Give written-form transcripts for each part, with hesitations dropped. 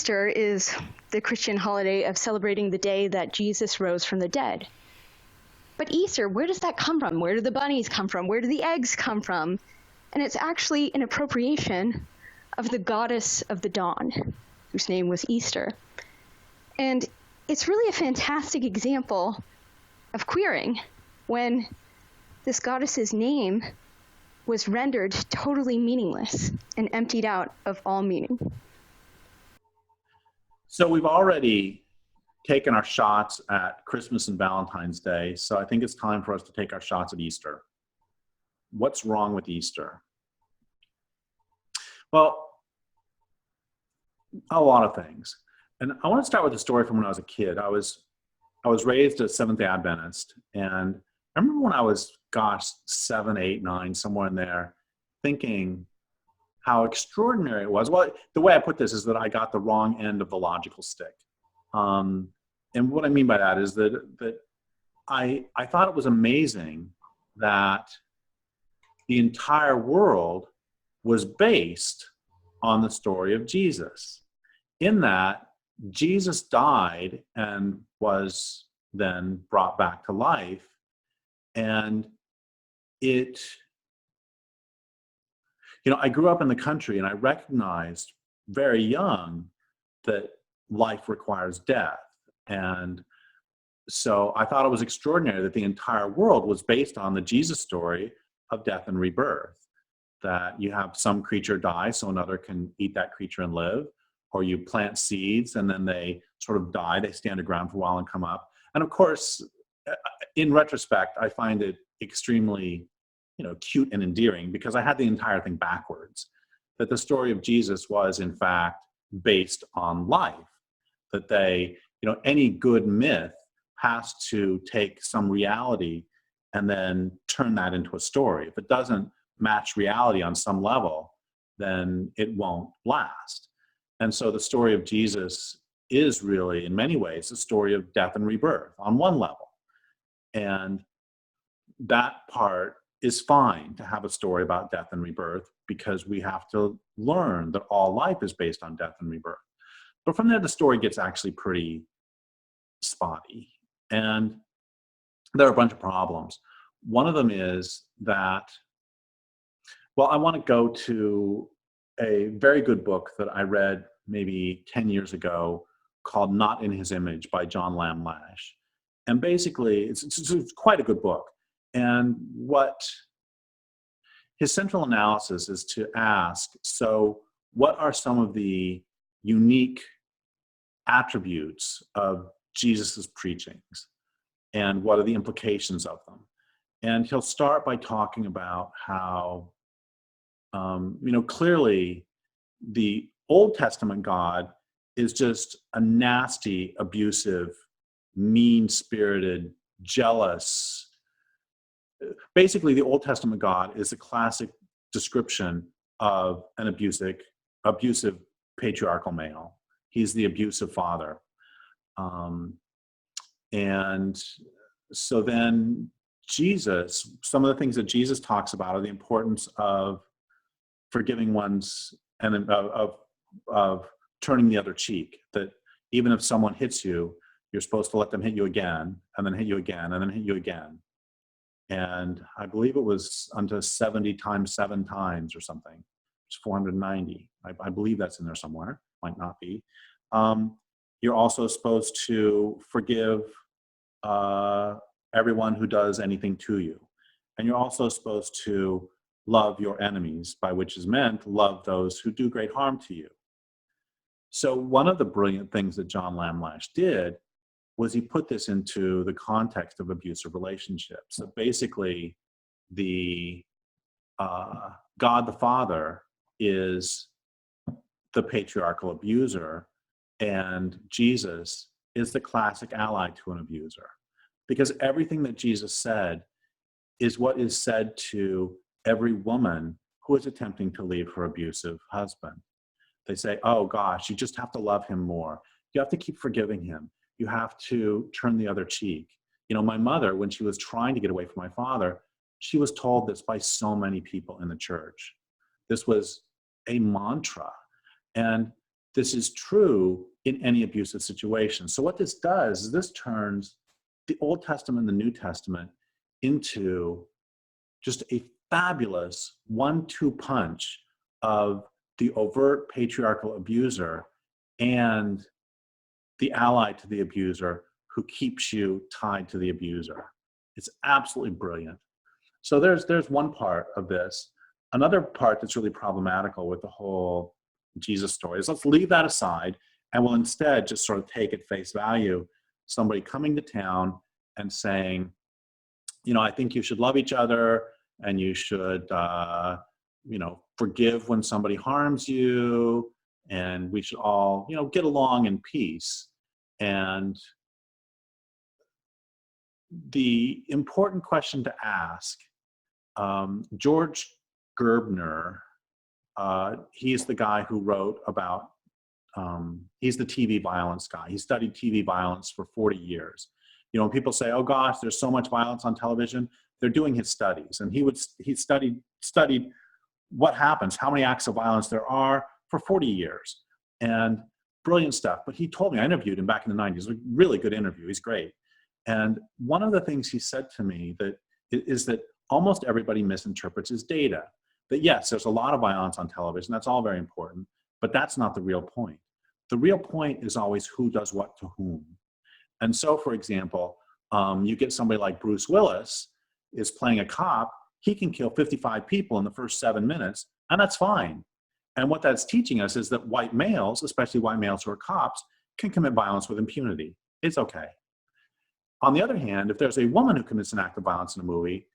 Easter is the Christian holiday of celebrating the day that Jesus rose from the dead. But Easter, where does that come from? Where do the bunnies come from? Where do the eggs come from? And it's actually an appropriation of the goddess of the dawn, whose name was Easter. And it's really a fantastic example of queering when this goddess's name was rendered totally meaningless and emptied out of all meaning. So we've already taken our shots at Christmas and Valentine's Day, so I think it's time for us to take our shots at Easter. What's wrong with Easter? Well, a lot of things. And I want to start with a story from when I was a kid. I was raised a Seventh-day Adventist, and I remember when I was, 7, 8, 9, somewhere in there, thinking how extraordinary it was. Well, the way I put this is that I got the wrong end of the logical stick. And what I mean by that is that I thought it was amazing that the entire world was based on the story of Jesus, in that Jesus died and was then brought back to life. And I grew up in the country, and I recognized very young that life requires death. And so I thought it was extraordinary that the entire world was based on the Jesus story of death and rebirth, that you have some creature die so another can eat that creature and live, or you plant seeds and then they sort of die, they stand aground for a while and come up. And of course, in retrospect, I find it extremely cute and endearing, because I had the entire thing backwards, that the story of Jesus was in fact based on life, that any good myth has to take some reality and then turn that into a story. If it doesn't match reality on some level, then it won't last. And so the story of Jesus is really, in many ways, a story of death and rebirth on one level. And that part is fine to have a story about death and rebirth, because we have to learn that all life is based on death and rebirth. But from there, the story gets actually pretty spotty. And there are a bunch of problems. One of them is that, I want to go to a very good book that I read maybe 10 years ago called Not in His Image by John Lamb Lash. And basically, it's quite a good book. And what his central analysis is to ask, so what are some of the unique attributes of Jesus's preachings, and what are the implications of them? And he'll start by talking about how, clearly the Old Testament God is just a nasty, abusive, mean-spirited, jealous. Basically, the Old Testament God is a classic description of an abusive patriarchal male. He's the abusive father. And so then Jesus, some of the things that Jesus talks about are the importance of forgiving one's, and of turning the other cheek, that even if someone hits you, you're supposed to let them hit you again, and then hit you again, and then hit you again. And I believe it was unto 70 times 7 times or something. It's 490. I believe that's in there somewhere. Might not be. You're also supposed to forgive everyone who does anything to you. And you're also supposed to love your enemies, by which is meant love those who do great harm to you. So one of the brilliant things that John Lamb Lash did was he put this into the context of abusive relationships. So basically, the God the Father is the patriarchal abuser, and Jesus is the classic ally to an abuser. Because everything that Jesus said is what is said to every woman who is attempting to leave her abusive husband. They say, oh gosh, you just have to love him more. You have to keep forgiving him. You have to turn the other cheek. My mother, when she was trying to get away from my father, she was told this by so many people in the church. This was a mantra. And this is true in any abusive situation. So what this does is this turns the Old Testament and the New Testament into just a fabulous 1-2 punch of the overt patriarchal abuser and the ally to the abuser who keeps you tied to the abuser. It's absolutely brilliant. So there's one part of this. Another part that's really problematical with the whole Jesus story is, let's leave that aside and we'll instead just sort of take at face value somebody coming to town and saying, I think you should love each other and you should, forgive when somebody harms you, and we should all, get along in peace. And the important question to ask, George Gerbner, he's the guy who wrote about, he's the TV violence guy. He studied TV violence for 40 years. When people say, oh gosh, there's so much violence on television, they're doing his studies. And he studied what happens, how many acts of violence there are for 40 years. And brilliant stuff. But he told me, I interviewed him back in the 90s, a really good interview, he's great. And one of the things he said to me is that almost everybody misinterprets his data. That yes, there's a lot of violence on television, that's all very important, but that's not the real point. The real point is always who does what to whom. And so, for example, you get somebody like Bruce Willis is playing a cop, he can kill 55 people in the first 7 minutes, and that's fine. And what that's teaching us is that white males, especially white males who are cops, can commit violence with impunity. It's okay. On the other hand, if there's a woman who commits an act of violence in a movie,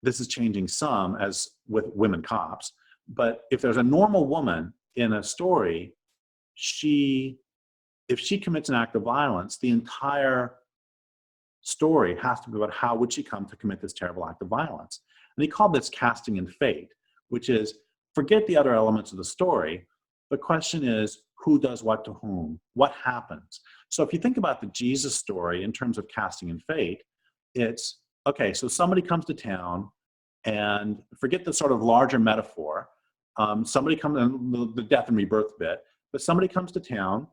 this is changing some as with women cops, but if there's a normal woman in a story, if she commits an act of violence, the entire story has to be about how would she come to commit this terrible act of violence. And he called this casting in fate, which is forget the other elements of the story. The question is who does what to whom, what happens. So if you think about the Jesus story in terms of casting in fate, it's, okay, so somebody comes to town, and forget the sort of larger metaphor. Somebody comes in the death and rebirth bit, but somebody comes to town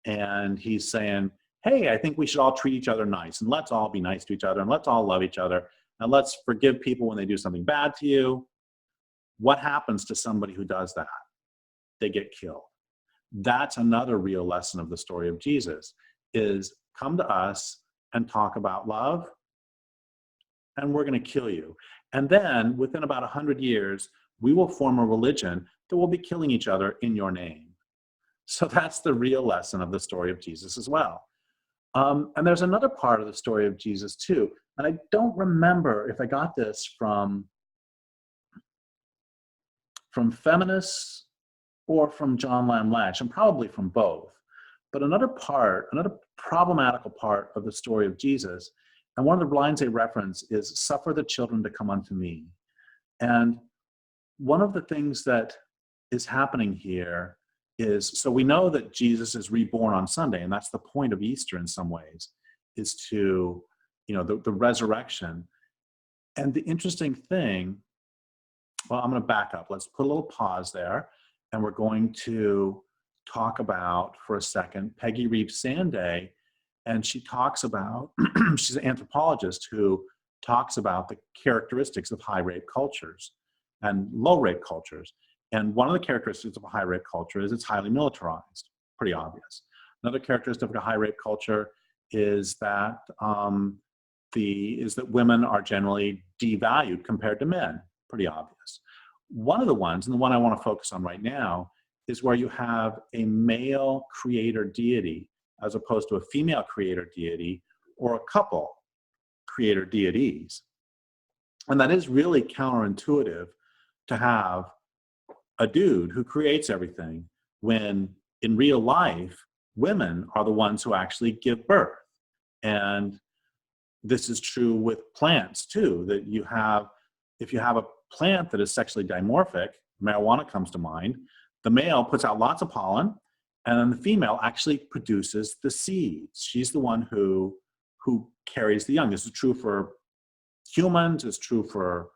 and he's saying, hey, I think we should all treat each other nice, and let's all be nice to each other, and let's all love each other, and let's forgive people when they do something bad to you. What happens to somebody who does that? They get killed. That's another real lesson of the story of Jesus, is come to us and talk about love, and we're going to kill you. And then within about 100 years, we will form a religion that will be killing each other in your name. So that's the real lesson of the story of Jesus as well. And there's another part of the story of Jesus too. And I don't remember if I got this from feminists or from John Lamb Latch, and probably from both. But another problematical part of the story of Jesus, and one of the lines they reference is, suffer the children to come unto me. And one of the things that is happening here is, so we know that Jesus is reborn on Sunday, and that's the point of Easter in some ways, is to, the resurrection. And the interesting thing, well, I'm going to back up. Let's put a little pause there, and we're going to talk about, for a second, Peggy Reeves Sanday. And she talks about, she's an anthropologist who talks about the characteristics of high rape cultures and low rape cultures. And one of the characteristics of a high rape culture is it's highly militarized, pretty obvious. Another characteristic of a high rape culture is that women are generally devalued compared to men, pretty obvious. One of the ones, and the one I want to focus on right now, is where you have a male creator deity as opposed to a female creator deity, or a couple creator deities. And that is really counterintuitive to have a dude who creates everything, when in real life, women are the ones who actually give birth. And this is true with plants too, that if you have a plant that is sexually dimorphic, marijuana comes to mind, the male puts out lots of pollen, and then the female actually produces the seeds. She's the one who carries the young. This is true for humans, it's true for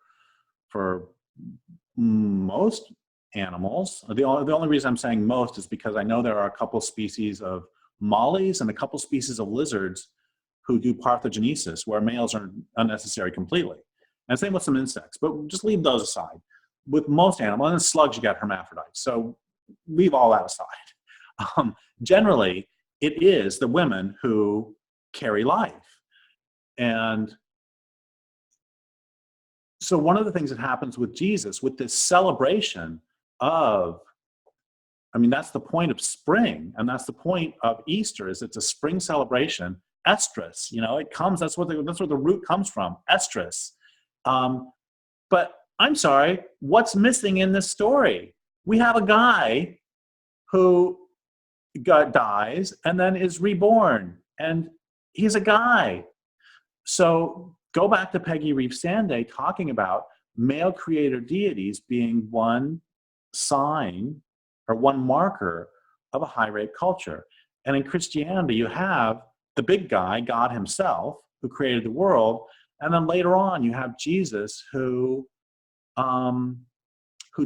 most animals. The only reason I'm saying most is because I know there are a couple species of mollies and a couple species of lizards who do parthenogenesis, where males are unnecessary completely. And same with some insects, but just leave those aside. With most animals, and slugs, you got hermaphrodites. So leave all that aside. Generally, it is the women who carry life. And so one of the things that happens with Jesus, with this celebration of, I mean, that's the point of spring, and that's the point of Easter, is it's a spring celebration. Estrus, it comes, that's where the root comes from, estrus. But I'm sorry, what's missing in this story? We have a guy who dies and then is reborn, and he's a guy. So go back to Peggy Reeves Sanday talking about male creator deities being one sign or one marker of a high rape culture. And in Christianity, you have the big guy, God himself, who created the world. And then later on, you have Jesus who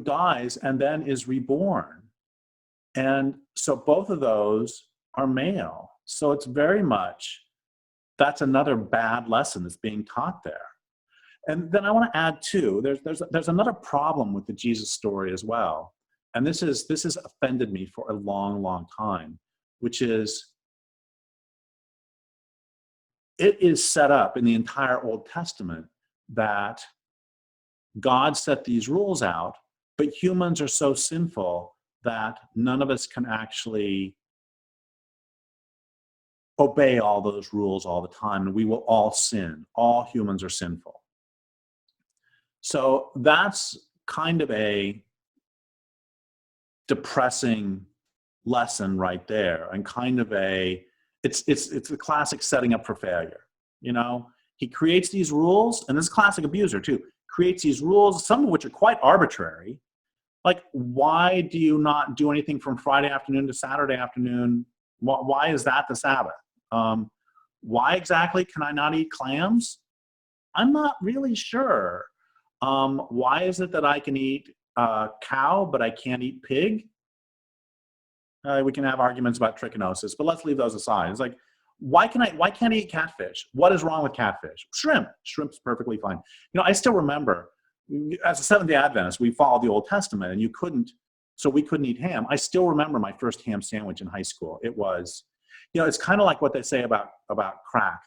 dies and then is reborn. And so both of those are male. So it's very much, that's another bad lesson that's being taught there. And then I want to add too, there's another problem with the Jesus story as well. And this has offended me for a long, long time, which is, it is set up in the entire Old Testament that God set these rules out, but humans are so sinful that none of us can actually obey all those rules all the time, and we will all sin. All humans are sinful. So that's kind of a depressing lesson right there, and kind of it's a classic setting up for failure. He creates these rules, and this is classic abuser too, creates these rules, some of which are quite arbitrary. Like, why do you not do anything from Friday afternoon to Saturday afternoon? Why is that the Sabbath? Why exactly can I not eat clams? I'm not really sure. Why is it that I can eat cow, but I can't eat pig? We can have arguments about trichinosis, but let's leave those aside. It's like, why can't I eat catfish? What is wrong with catfish? Shrimp's perfectly fine. I still remember, as a Seventh-day Adventist, we followed the Old Testament, and we couldn't eat ham. I still remember my first ham sandwich in high school. It was, it's kind of like what they say about crack,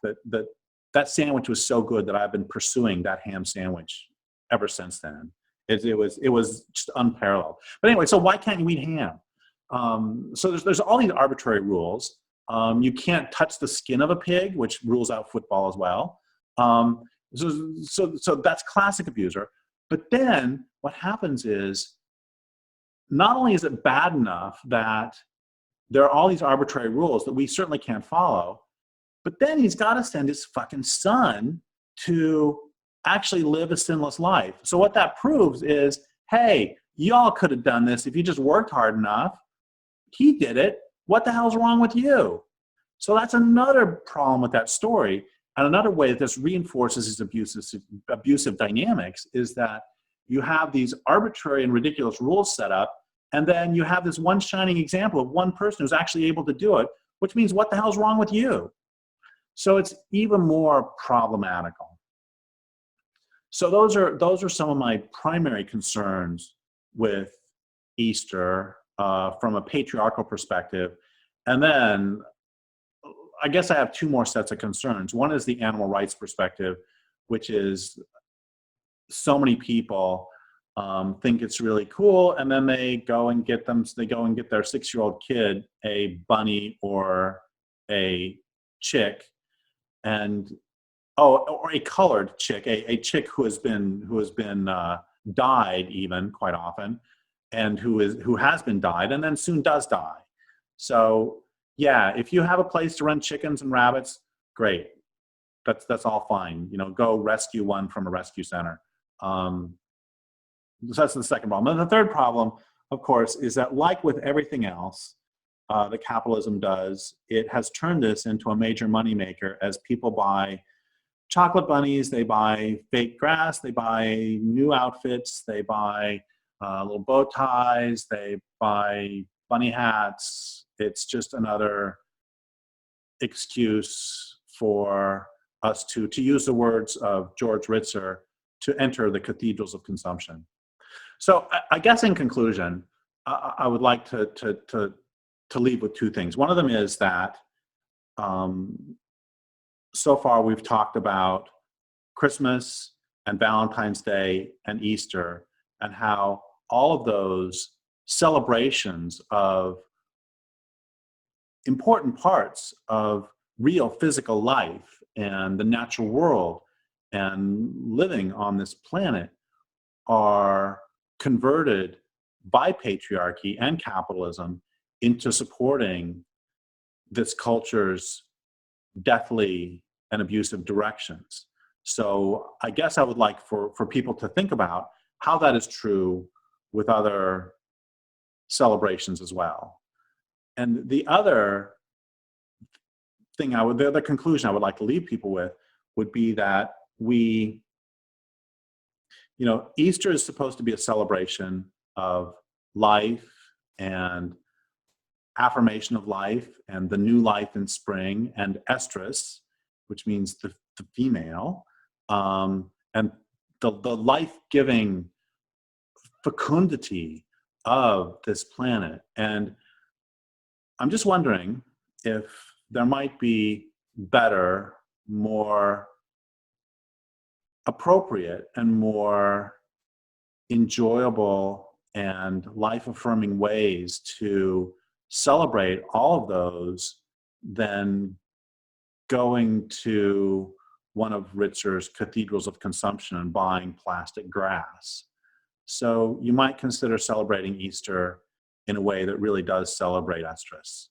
that sandwich was so good that I've been pursuing that ham sandwich ever since then. It was just unparalleled. But anyway, so why can't you eat ham? So there's all these arbitrary rules. You can't touch the skin of a pig, which rules out football as well. So that's classic abuser. But then what happens is, not only is it bad enough that there are all these arbitrary rules that we certainly can't follow, but then he's got to send his fucking son to actually live a sinless life. So what that proves is, hey, y'all could have done this if you just worked hard enough. He did it. What the hell's wrong with you? So that's another problem with that story. And another way that this reinforces his abusive dynamics is that you have these arbitrary and ridiculous rules set up, and then you have this one shining example of one person who's actually able to do it, which means what the hell's wrong with you? So it's even more problematical. So those are some of my primary concerns with Easter from a patriarchal perspective. And then I guess I have two more sets of concerns. One is the animal rights perspective, which is so many people think it's really cool, and then they go and get their 6-year-old kid a bunny or a chick, or a colored chick, a chick who has been dyed even quite often, and who has been dyed and then soon does die. So yeah, if you have a place to run chickens and rabbits, great. That's all fine. Go rescue one from a rescue center. So that's the second problem. And the third problem, of course, is that, like with everything else that capitalism does, it has turned this into a major moneymaker as people buy chocolate bunnies, they buy fake grass, they buy new outfits, they buy little bow ties, they buy bunny hats. It's just another excuse for us to use the words of George Ritzer, to enter the cathedrals of consumption. So I guess in conclusion, I would like to leave with two things. One of them is that so far we've talked about Christmas and Valentine's Day and Easter, and how all of those celebrations of important parts of real physical life and the natural world and living on this planet are converted by patriarchy and capitalism into supporting this culture's deathly and abusive directions. So I guess I would like for people to think about how that is true with other celebrations as well. And the other thing the other conclusion I would like to leave people with would be that Easter is supposed to be a celebration of life and affirmation of life and the new life in spring, and estrus, which means the female, and the life-giving fecundity of this planet. And I'm just wondering if there might be better, more appropriate, and more enjoyable and life-affirming ways to celebrate all of those than going to one of Ritzer's cathedrals of consumption and buying plastic grass. So you might consider celebrating Easter in a way that really does celebrate estrus.